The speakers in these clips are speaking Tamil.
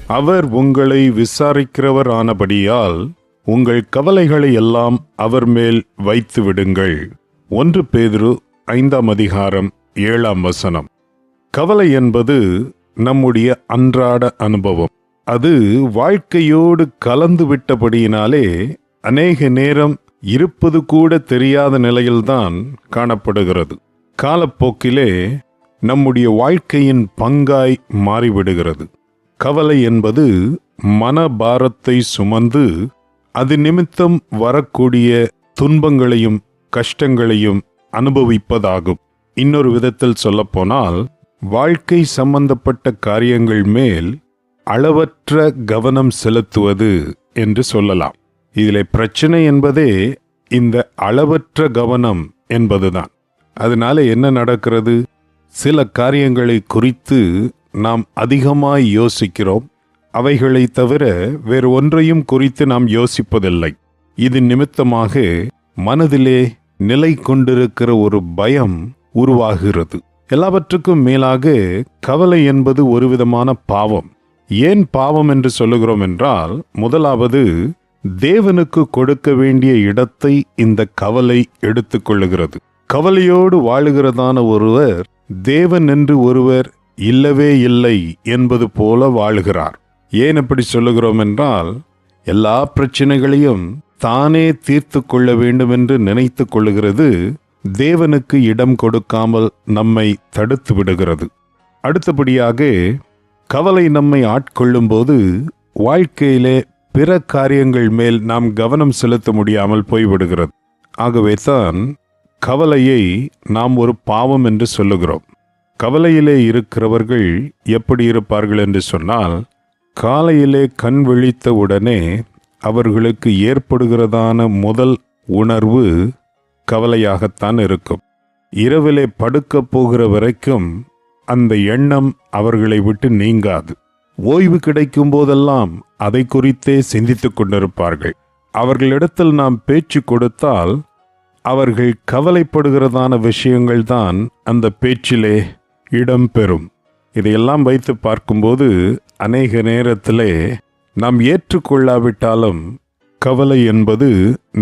அவர் உங்களை விசாரிக்கிறவர் ஆனபடியால் உங்கள் கவலைகளை எல்லாம் அவர் மேல் வைத்து விடுங்கள். 1 பேதுரு 5:7. கவலை என்பது நம்முடைய அன்றாட அனுபவம். அது வாழ்க்கையோடு கலந்து விட்டபடியினாலே அநேக நேரம் இருப்பது கூட தெரியாத நிலையில்தான் காணப்படுகிறது. காலப்போக்கிலே நம்முடைய வாழ்க்கையின் பங்காய் மாறிவிடுகிறது. கவலை என்பது மனபாரத்தை சுமந்து அது நிமித்தம் வரக்கூடிய துன்பங்களையும் கஷ்டங்களையும் அனுபவிப்பதாகும். இன்னொரு விதத்தில் சொல்லப்போனால், வாழ்க்கை சம்பந்தப்பட்ட காரியங்கள் மேல் அளவற்ற கவனம் செலுத்துவது என்று சொல்லலாம். இதிலே பிரச்சனை என்பதே இந்த அளவற்ற கவனம் என்பதுதான். அதனால என்ன நடக்கிறது? சில காரியங்களை குறித்து நாம் அதிகமாய் யோசிக்கிறோம். அவைகளை தவிர வேறு ஒன்றையும் குறித்து நாம் யோசிப்பதில்லை. இது நிமித்தமாக மனதிலே நிலை கொண்டிருக்கிற ஒரு பயம் உருவாகிறது. எல்லாவற்றுக்கும் மேலாக கவலை என்பது ஒரு விதமான பாவம். ஏன் பாவம் என்று சொல்லுகிறோம் என்றால், முதலாவது, தேவனுக்கு கொடுக்க வேண்டிய இடத்தை இந்த கவலை எடுத்துக்கொள்ளுகிறது. கவலையோடு வாழுகிறதான ஒருவர் தேவன் என்று ஒருவர் இல்லவே இல்லை என்பது போல வாழுகிறார். ஏன் அப்படி சொல்லுகிறோம் என்றால், எல்லா பிரச்சனைகளையும் தானே தீர்த்து கொள்ள வேண்டும் என்று நினைத்து கொள்ளுகிறது தேவனுக்கு இடம் கொடுக்காமல் நம்மை தடுத்து விடுகிறது. அடுத்தபடியாக, கவலை நம்மை ஆட்கொள்ளும் போது வாழ்க்கையிலே பிற காரியங்கள் மேல் நாம் கவனம் செலுத்த முடியாமல் போய்விடுகிறது. ஆகவே தான் கவலையை நாம் ஒரு பாவம் என்று சொல்லுகிறோம். கவலையிலே இருக்கிறவர்கள் எப்படி இருப்பார்கள் என்று சொன்னால், காலையிலே கண் விழித்த உடனே அவர்களுக்கு ஏற்படுகிறதான முதல் உணர்வு கவலையாகத்தான் இருக்கும். இரவிலே படுக்கப் போகிற வரைக்கும் அந்த எண்ணம் அவர்களை விட்டு நீங்காது. ஓய்வு கிடைக்கும் போதெல்லாம் அதை குறித்தே சிந்தித்துக் கொண்டிருப்பார்கள். அவர்களிடத்தில் நாம் பேச்சு கொடுத்தால் அவர்கள் கவலைப்படுகிறதான விஷயங்கள் தான் அந்த பேச்சிலே இடம்பெறும். இதையெல்லாம் வைத்து பார்க்கும்போது அநேக நேரத்திலே நாம் ஏற்றுக்கொள்ளாவிட்டாலும் கவலை என்பது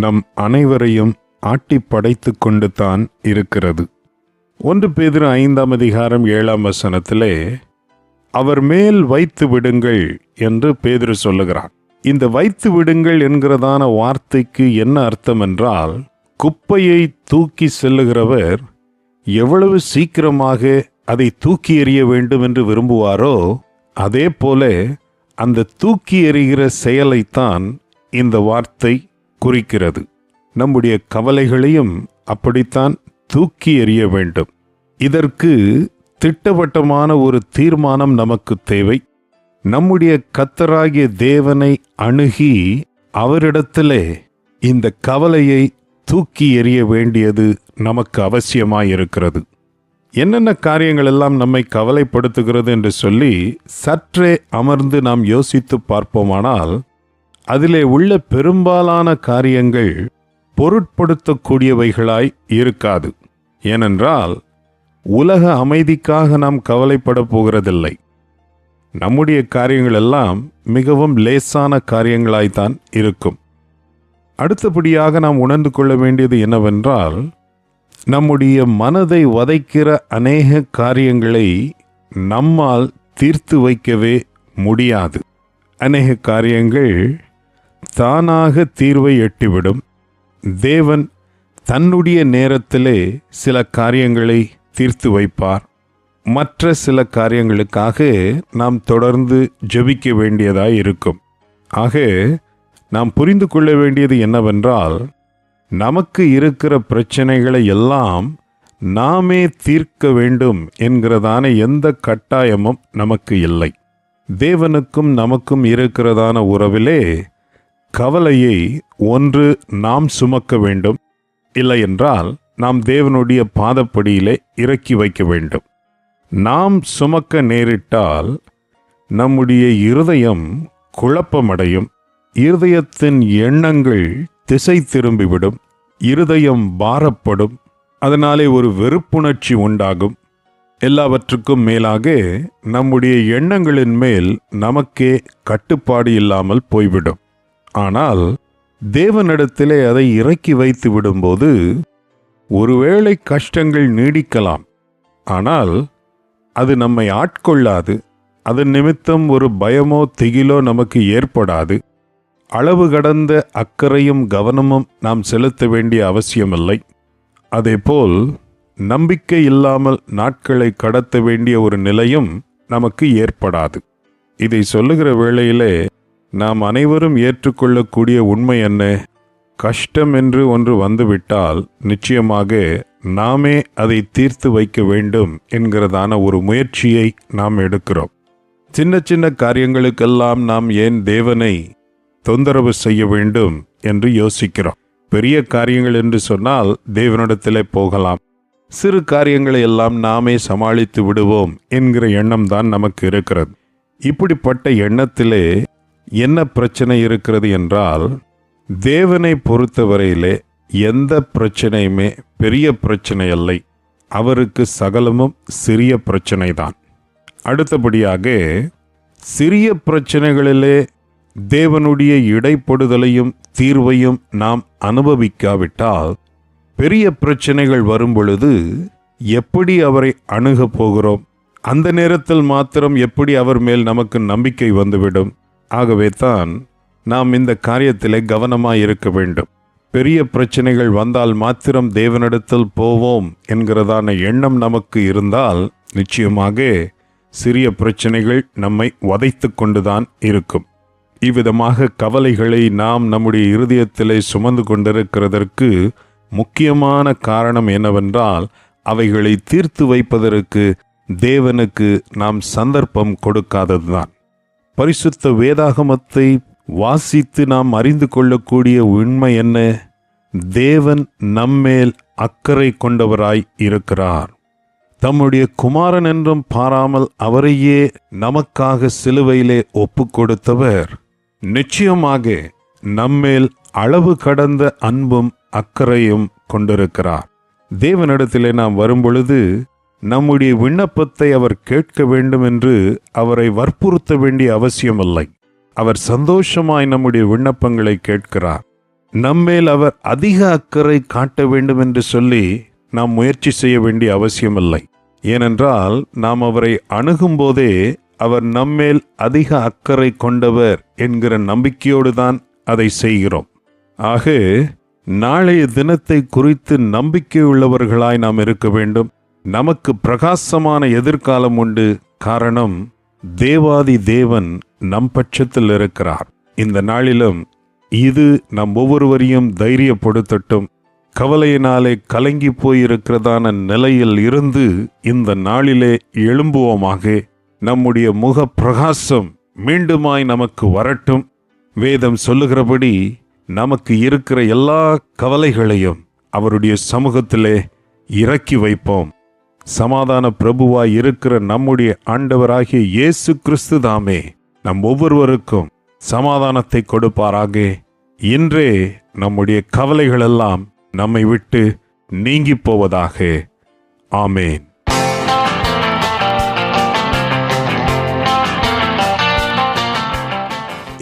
நம் அனைவரையும் ஆட்டி படைத்து கொண்டு தான் இருக்கிறது. 1 பேதுரு 5:7 அவர் மேல் வைத்து விடுங்கள் என்று பேதுரு சொல்லுகிறார். இந்த வைத்து விடுங்கள் என்கிறதான வார்த்தைக்கு என்ன அர்த்தம் என்றால், குப்பையை தூக்கி செல்லுகிறவர் எவ்வளவு சீக்கிரமாக அதை தூக்கி எறிய வேண்டும் என்று விரும்புவாரோ, அதே போல அந்த தூக்கி எறிகிற செயலைத்தான் இந்த வார்த்தை குறிக்கிறது. நம்முடைய கவலைகளையும் அப்படித்தான் தூக்கி எறிய வேண்டும். இதற்கு திட்டவட்டமான ஒரு தீர்மானம் நமக்கு தேவை. நம்முடைய கர்த்தராகிய தேவனை அணுகி அவரிடத்திலே இந்த கவலையை தூக்கி எறிய வேண்டியது நமக்கு அவசியமாயிருக்கிறது. என்னென்ன காரியங்கள் எல்லாம் நம்மை கவலைப்படுத்துகிறது என்று சொல்லி சற்றே அமர்ந்து நாம் யோசித்து பார்ப்போமானால், அதிலே உள்ள பெரும்பாலான காரியங்கள் பொருட்படுத்தக்கூடியவைகளாய் இருக்காது. ஏனென்றால் உலக அமைதிக்காக நாம் கவலைப்பட போகிறதில்லை. நம்முடைய காரியங்கள் எல்லாம் மிகவும் லேசான காரியங்களாய்த்தான் இருக்கும். அடுத்தபடியாக நாம் உணர்ந்து கொள்ள வேண்டியது என்னவென்றால், நம்முடைய மனதை வதைக்கிற அநேக காரியங்களை நம்மால் தீர்த்து வைக்கவே முடியாது. அநேக காரியங்கள் தானாக தீர்வை எட்டிவிடும். தேவன் தன்னுடைய நேரத்திலே சில காரியங்களை தீர்த்து வைப்பார். மற்ற சில காரியங்களுக்காக நாம் தொடர்ந்து ஜெபிக்க வேண்டியதாய் இருக்கும். ஆக நாம் புரிந்து கொள்ள வேண்டியது என்னவென்றால், நமக்கு இருக்கிற பிரச்சனைகளை எல்லாம் நாமே தீர்க்க வேண்டும் என்கிறதான எந்த கட்டாயமும் நமக்கு இல்லை. தேவனுக்கும் நமக்கும் இருக்கிறதான உறவிலே கவலையை ஒன்று நாம் சுமக்க வேண்டும், இல்லை என்றால் நாம் தேவனுடைய பாதப்படியிலே இறக்கி வைக்க வேண்டும். நாம் சுமக்க நேரிட்டால் நம்முடைய இருதயம் குழப்பமடையும். இருதயத்தின் எண்ணங்கள் திசை திரும்பிவிடும். இருதயம் பாரப்படும். அதனாலே ஒரு வெறுப்புணர்ச்சி உண்டாகும். எல்லாவற்றுக்கும் மேலாக நம்முடைய எண்ணங்களின் மேல் நமக்கே கட்டுப்பாடு இல்லாமல் போய்விடும். ஆனால் தேவனிடத்திலே அதை இறக்கி வைத்து விடும்போது ஒருவேளை கஷ்டங்கள் நீடிக்கலாம், ஆனால் அது நம்மை ஆட்கொள்ளாது. அதன் நிமித்தம் ஒரு பயமோ திகிலோ நமக்கு ஏற்படாது. அளவு கடந்த அக்கறையும் கவனமும் நாம் செலுத்த வேண்டிய அவசியமில்லை. அதேபோல் நம்பிக்கை இல்லாமல் நாட்களை கடத்த வேண்டிய ஒரு நிலையும் நமக்கு ஏற்படாது. இதை சொல்லுகிற வேளையிலே நாம் அனைவரும் ஏற்றுக்கொள்ளக்கூடிய உண்மை என்ன? கஷ்டம் என்று ஒன்று வந்துவிட்டால் நிச்சயமாக நாமே அதை தீர்த்து வைக்க வேண்டும் என்கிறதான ஒரு முயற்சியை நாம் எடுக்கிறோம். சின்ன சின்ன காரியங்களுக்கெல்லாம் நாம் ஏன் தேவனை தொந்தரவு செய்ய வேண்டும் என்று யோசிக்கிறோம். பெரிய காரியங்கள் என்று சொன்னால் தேவனிடத்திலே போகலாம். சிறு காரியங்களை எல்லாம் நாமே சமாளித்து விடுவோம் என்கிற எண்ணம் தான் நமக்கு இருக்கிறது. இப்படிப்பட்ட எண்ணத்திலே என்ன பிரச்சனை இருக்கிறது என்றால், தேவனை பொறுத்தவரையிலே எந்த பிரச்சனையுமே பெரிய பிரச்சனை அல்ல. அவருக்கு சகலமும் சிறிய பிரச்சனை தான். அடுத்தபடியாக சிறிய பிரச்சனைகளிலே தேவனுடைய இடைப்படுதலையும் தீர்வையும் நாம் அனுபவிக்காவிட்டால் பெரிய பிரச்சனைகள் வரும் பொழுது எப்படி அவரை அணுகப் போகிறோம்? அந்த நேரத்தில் மாத்திரம் எப்படி அவர் மேல் நமக்கு நம்பிக்கை வந்துவிடும்? ஆகவே தான் நாம் இந்த காரியத்திலே கவனமாய் இருக்க வேண்டும். பெரிய பிரச்சனைகள் வந்தால் மாத்திரம் தேவனிடத்தில் போவோம் என்கிறதான எண்ணம் நமக்கு இருந்தால் நிச்சயமாக சிறிய பிரச்சனைகள் நம்மை வதைத்து கொண்டுதான் இருக்கும். இவ்விதமாக கவலைகளை நாம் நம்முடைய இருதயத்திலே சுமந்து கொண்டிருக்கிறதற்கு முக்கியமான காரணம் என்னவென்றால், அவைகளை தீர்த்து வைப்பதற்கு தேவனுக்கு நாம் சந்தர்ப்பம் கொடுக்காததுதான். பரிசுத்த வேதாகமத்தை வாசித்து நாம் அறிந்து கொள்ளக்கூடிய உண்மை என்ன? தேவன் நம்மேல் அக்கறை கொண்டவராய் இருக்கிறார். தம்முடைய குமாரன் என்றும் பாராமல் அவரையே நமக்காக சிலுவையிலே ஒப்பு கொடுத்தவர் நிச்சயமாக நம்மேல் அளவு கடந்த அன்பும் அக்கறையும் கொண்டிருக்கிறார். தேவனிடத்திலே நாம் வரும்பொழுது நம்முடைய விண்ணப்பத்தை அவர் கேட்க வேண்டும் என்று அவரை வற்புறுத்த வேண்டிய அவசியமில்லை. அவர் சந்தோஷமாய் நம்முடைய விண்ணப்பங்களை கேட்கிறார். நம்மேல் அவர் அதிக அக்கறை காட்ட வேண்டும் என்று சொல்லி நாம் முயற்சி செய்ய வேண்டிய அவசியமில்லை. ஏனென்றால் நாம் அவரை அணுகும் போதே அவர் நம்மேல் அதிக அக்கறை கொண்டவர் என்கிற நம்பிக்கையோடு தான் அதை செய்கிறோம். ஆக நாளைய தினத்தை குறித்து நம்பிக்கை உள்ளவர்களாய் நாம் இருக்க வேண்டும். நமக்கு பிரகாசமான எதிர்காலம் உண்டு. காரணம், தேவாதி தேவன் நம் பட்சத்தில் இருக்கிறார். இந்த நாளிலும் இது நம் ஒவ்வொருவரையும் தைரியப்படுத்தட்டும். கவலையினாலே கலங்கி போயிருக்கிறதான நிலையில் இருந்து இந்த நாளிலே எழும்புவோமாக. நம்முடைய முக பிரகாசம் மீண்டுமாய் நமக்கு வரட்டும். வேதம் சொல்லுகிறபடி நமக்கு இருக்கிற எல்லா கவலைகளையும் அவருடைய சமூகத்திலே இறக்கி வைப்போம். சமாதான பிரபுவாய் இருக்கிற நம்முடைய ஆண்டவராகிய இயேசு கிறிஸ்து தாமே நம் ஒவ்வொருவருக்கும் சமாதானத்தை கொடுப்பாராக. இன்றே நம்முடைய கவலைகளெல்லாம் நம்மை விட்டு நீங்கி போவதாக. ஆமேன்.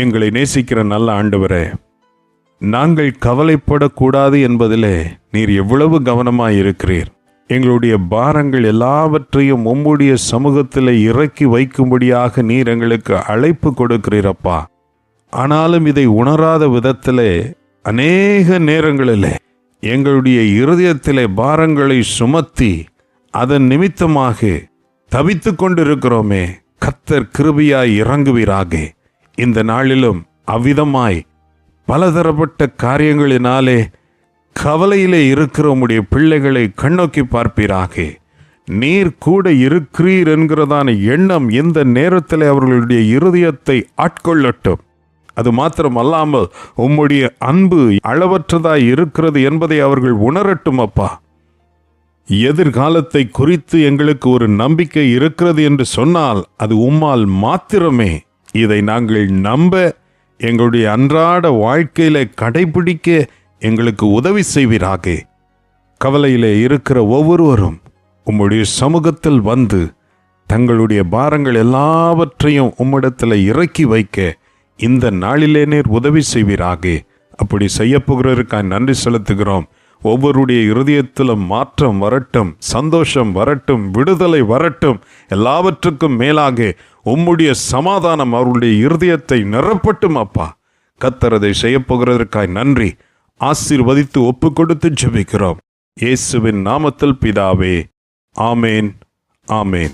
எங்களை நேசிக்கிற நல்ல ஆண்டவரே, நாங்கள் கவலைப்படக்கூடாது என்பதிலே நீர் எவ்வளவு கவனமாயிருக்கிறீர். எங்களுடைய பாரங்கள் எல்லாவற்றையும் உம்முடைய சமூகத்தில் இறக்கி வைக்கும்படியாக நீர் எங்களுக்கு அழைப்பு கொடுக்கிறீரப்பா. ஆனாலும் இதை உணராத விதத்திலே அநேக நேரங்களிலே எங்களுடைய இருதயத்திலே பாரங்களை சுமத்தி அதன் நிமித்தமாக தவித்து கொண்டிருக்கிறோமே. கர்த்தர் கிருபையாய் இறங்குவீராக. இந்த நாளிலும் அவ்விதமாய் பலதரப்பட்ட காரியங்களினாலே கவலையிலே இருக்கிற உம்முடைய பிள்ளைகளை கண்ணோக்கி பார்ப்பீராக. நீர் கூட இருக்கிறீர் என்கிறதான எண்ணம் இந்த நேரத்தில் அவர்களுடைய இருதயத்தை ஆட்கொள்ளட்டும். அது மாத்திரமல்லாமல் உம்முடைய அன்பு அளவற்றதாய் இருக்கிறது என்பதை அவர்கள் உணரட்டும் அப்பா. எதிர்காலத்தை குறித்து எங்களுக்கு ஒரு நம்பிக்கை இருக்கிறது என்று சொன்னால் அது உம்மால் மாத்திரமே. இதை நாங்கள் நம்ப, எங்களுடைய அன்றாட வாழ்க்கையில கடைபிடிக்க எங்களுக்கு உதவி செய்வீராக. கவலையிலே இருக்கிற ஒவ்வொருவரும் உம்முடைய சமூகத்தில் வந்து தங்களுடைய பாரங்கள் எல்லாவற்றையும் உம்மிடத்தில் இறக்கி வைக்க இந்த நாளிலே நீர் உதவி செய்வீராக. அப்படி செய்ய போகிறதற்காக நன்றி செலுத்துகிறோம். ஒவ்வொருடைய இருதயத்திலும் மாற்றம் வரட்டும், சந்தோஷம் வரட்டும், விடுதலை வரட்டும். எல்லாவற்றுக்கும் மேலாக உம்முடைய சமாதானம் அவருடைய இருதயத்தை நிரப்பட்டும் அப்பா. கர்த்தர் அதை செய்ய போகிறதற்காக நன்றி. ஆசீர்வதித்து ஒப்பு கொடுத்து ஜெபிக்கிறோம் இயேசுவின் நாமத்தில் பிதாவே. ஆமேன், ஆமேன்.